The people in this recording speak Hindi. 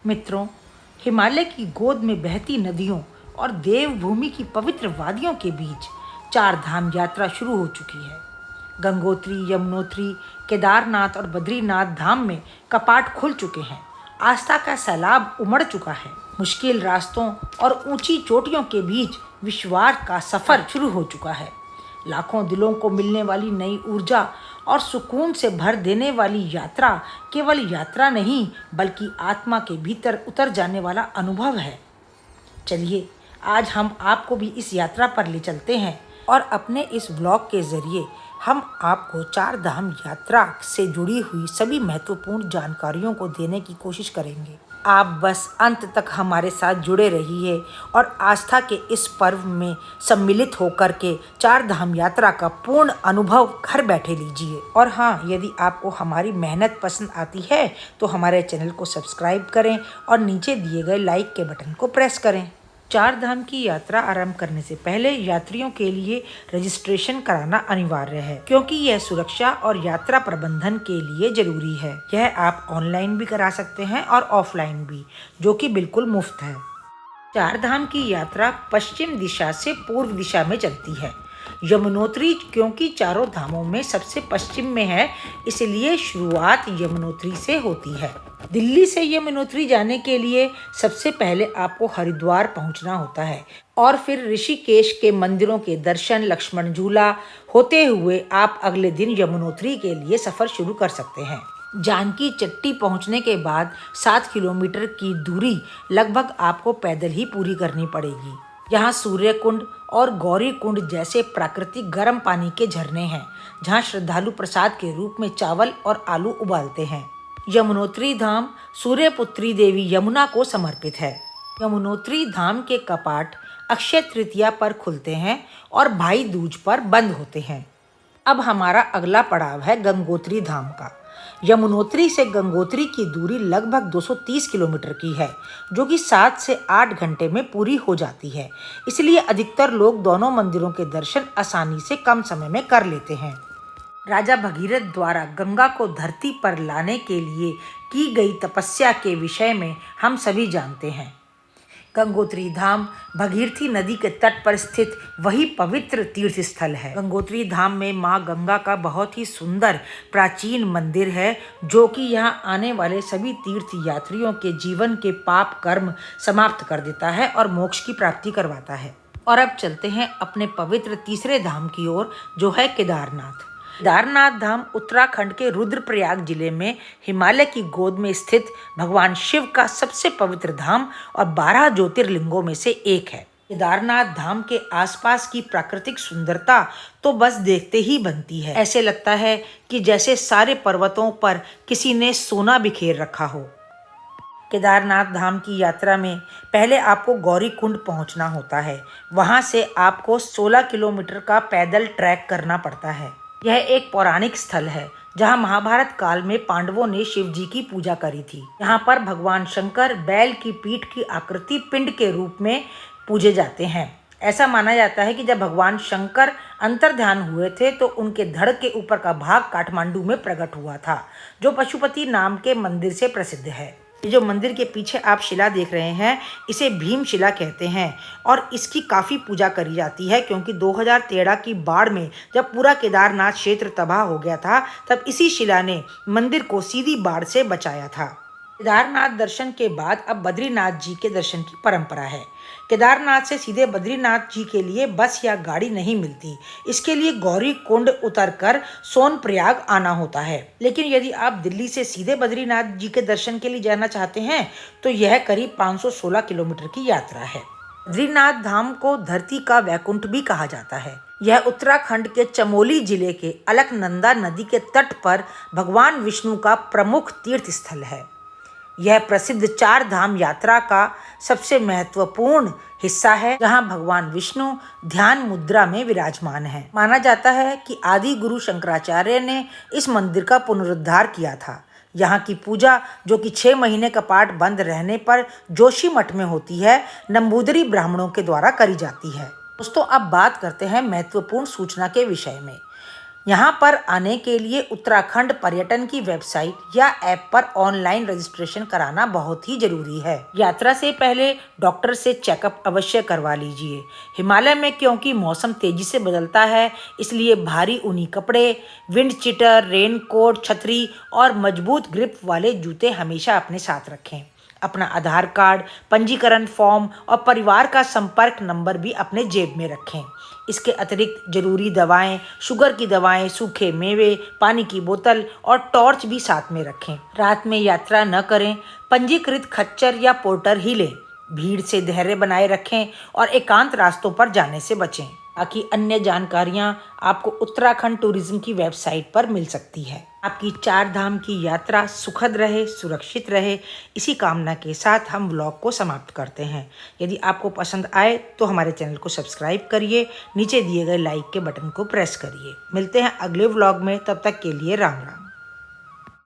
मित्रों, हिमालय की गोद में बहती नदियों और देवभूमि की पवित्र वादियों के बीच चार धाम यात्रा शुरू हो चुकी है। गंगोत्री, यमुनोत्री, केदारनाथ और बद्रीनाथ धाम में कपाट खुल चुके हैं। आस्था का सैलाब उमड़ चुका है। मुश्किल रास्तों और ऊंची चोटियों के बीच विश्वास का सफर शुरू हो चुका है। लाखों दिलों को मिलने वाली नई ऊर्जा और सुकून से भर देने वाली यात्रा केवल यात्रा नहीं, बल्कि आत्मा के भीतर उतर जाने वाला अनुभव है। चलिए, आज हम आपको भी इस यात्रा पर ले चलते हैं और अपने इस व्लॉग के जरिए हम आपको चार धाम यात्रा से जुड़ी हुई सभी महत्वपूर्ण जानकारियों को देने की कोशिश करेंगे। आप बस अंत तक हमारे साथ जुड़े रहिए और आस्था के इस पर्व में सम्मिलित होकर के चार धाम यात्रा का पूर्ण अनुभव घर बैठे लीजिए। और हाँ, यदि आपको हमारी मेहनत पसंद आती है तो हमारे चैनल को सब्सक्राइब करें और नीचे दिए गए लाइक के बटन को प्रेस करें। चार धाम की यात्रा आरंभ करने से पहले यात्रियों के लिए रजिस्ट्रेशन कराना अनिवार्य है, क्योंकि यह सुरक्षा और यात्रा प्रबंधन के लिए जरूरी है। यह आप ऑनलाइन भी करा सकते हैं और ऑफलाइन भी, जो कि बिल्कुल मुफ्त है। चार धाम की यात्रा पश्चिम दिशा से पूर्व दिशा में चलती है। यमुनोत्री क्योंकि चारों धामों में सबसे पश्चिम में है, इसलिए शुरुआत यमुनोत्री से होती है। दिल्ली से यमुनोत्री जाने के लिए सबसे पहले आपको हरिद्वार पहुंचना होता है और फिर ऋषिकेश के मंदिरों के दर्शन, लक्ष्मण झूला होते हुए आप अगले दिन यमुनोत्री के लिए सफर शुरू कर सकते हैं। जानकी चट्टी पहुंचने के बाद 7 किलोमीटर की दूरी लगभग आपको पैदल ही पूरी करनी पड़ेगी। यहाँ सूर्य कुंड और गौरी कुंड जैसे प्राकृतिक गर्म पानी के झरने हैं, जहाँ श्रद्धालु प्रसाद के रूप में चावल और आलू उबालते हैं। यमुनोत्री धाम सूर्यपुत्री देवी यमुना को समर्पित है। यमुनोत्री धाम के कपाट अक्षय तृतीया पर खुलते हैं और भाई दूज पर बंद होते हैं। अब हमारा अगला पड़ाव है गंगोत्री धाम का। यमुनोत्री से गंगोत्री की दूरी लगभग 230 किलोमीटर की है, जो कि 7 से 8 घंटे में पूरी हो जाती है। इसलिए अधिकतर लोग दोनों मंदिरों के दर्शन आसानी से कम समय में कर लेते हैं। राजा भगीरथ द्वारा गंगा को धरती पर लाने के लिए की गई तपस्या के विषय में हम सभी जानते हैं। गंगोत्री धाम भगीरथी नदी के तट पर स्थित वही पवित्र तीर्थ स्थल है। गंगोत्री धाम में मां गंगा का बहुत ही सुंदर प्राचीन मंदिर है, जो कि यहाँ आने वाले सभी तीर्थ यात्रियों के जीवन के पाप कर्म समाप्त कर देता है और मोक्ष की प्राप्ति करवाता है। और अब चलते हैं अपने पवित्र तीसरे धाम की ओर, जो है केदारनाथ। केदारनाथ धाम उत्तराखंड के रुद्रप्रयाग जिले में हिमालय की गोद में स्थित भगवान शिव का सबसे पवित्र धाम और 12 ज्योतिर्लिंगों में से एक है। केदारनाथ धाम के आसपास की प्राकृतिक सुंदरता तो बस देखते ही बनती है। ऐसे लगता है कि जैसे सारे पर्वतों पर किसी ने सोना बिखेर रखा हो। केदारनाथ धाम की यात्रा में पहले आपको गौरी कुंड पहुंचना होता है। वहां से आपको 16 किलोमीटर का पैदल ट्रैक करना पड़ता है। यह एक पौराणिक स्थल है, जहां महाभारत काल में पांडवों ने शिव जी की पूजा करी थी। यहाँ पर भगवान शंकर बैल की पीठ की आकृति पिंड के रूप में पूजे जाते हैं। ऐसा माना जाता है कि जब भगवान शंकर अंतर्ध्यान हुए थे तो उनके धड़ के ऊपर का भाग काठमांडू में प्रकट हुआ था, जो पशुपति नाम के मंदिर से प्रसिद्ध है। ये जो मंदिर के पीछे आप शिला देख रहे हैं, इसे भीम शिला कहते हैं और इसकी काफ़ी पूजा करी जाती है, क्योंकि 2013 की बाढ़ में जब पूरा केदारनाथ क्षेत्र तबाह हो गया था, तब इसी शिला ने मंदिर को सीधी बाढ़ से बचाया था। केदारनाथ दर्शन के बाद अब बद्रीनाथ जी के दर्शन की परंपरा है। केदारनाथ से सीधे बद्रीनाथ जी के लिए बस या गाड़ी नहीं मिलती। इसके लिए गौरी कुंड उतरकर सोनप्रयाग आना होता है। लेकिन यदि आप दिल्ली से सीधे बद्रीनाथ जी के दर्शन के लिए जाना चाहते हैं तो यह करीब 516 किलोमीटर की यात्रा है। बद्रीनाथ धाम को धरती का वैकुंठ भी कहा जाता है। यह उत्तराखंड के चमोली जिले के अलकनंदा नदी के तट पर भगवान विष्णु का प्रमुख तीर्थ स्थल है। यह प्रसिद्ध चार धाम यात्रा का सबसे महत्वपूर्ण हिस्सा है, जहां भगवान विष्णु ध्यान मुद्रा में विराजमान हैं। माना जाता है कि आदि गुरु शंकराचार्य ने इस मंदिर का पुनरुद्धार किया था। यहाँ की पूजा, जो कि 6 महीने कपाट बंद रहने पर जोशी मठ में होती है, नंबूदरी ब्राह्मणों के द्वारा करी जाती है। दोस्तों, अब बात करते हैं महत्वपूर्ण सूचना के विषय में। यहाँ पर आने के लिए उत्तराखंड पर्यटन की वेबसाइट या ऐप पर ऑनलाइन रजिस्ट्रेशन कराना बहुत ही जरूरी है। यात्रा से पहले डॉक्टर से चेकअप अवश्य करवा लीजिए। हिमालय में क्योंकि मौसम तेजी से बदलता है, इसलिए भारी ऊनी कपड़े, विंड चीटर, रेनकोट, छतरी और मजबूत ग्रिप वाले जूते हमेशा अपने साथ रखें। अपना आधार कार्ड, पंजीकरण फॉर्म और परिवार का संपर्क नंबर भी अपने जेब में रखें। इसके अतिरिक्त जरूरी दवाएं, शुगर की दवाएं, सूखे मेवे, पानी की बोतल और टॉर्च भी साथ में रखें। रात में यात्रा न करें, पंजीकृत खच्चर या पोर्टर ही लें। भीड़ से धैर्य बनाए रखें और एकांत रास्तों पर जाने से बचें। बाकी अन्य जानकारियां आपको उत्तराखंड टूरिज्म की वेबसाइट पर मिल सकती है। आपकी 4 धाम की यात्रा सुखद रहे, सुरक्षित रहे, इसी कामना के साथ हम व्लॉग को समाप्त करते हैं। यदि आपको पसंद आए तो हमारे चैनल को सब्सक्राइब करिए, नीचे दिए गए लाइक के बटन को प्रेस करिए। मिलते हैं अगले व्लॉग में, तब तक के लिए राम राम।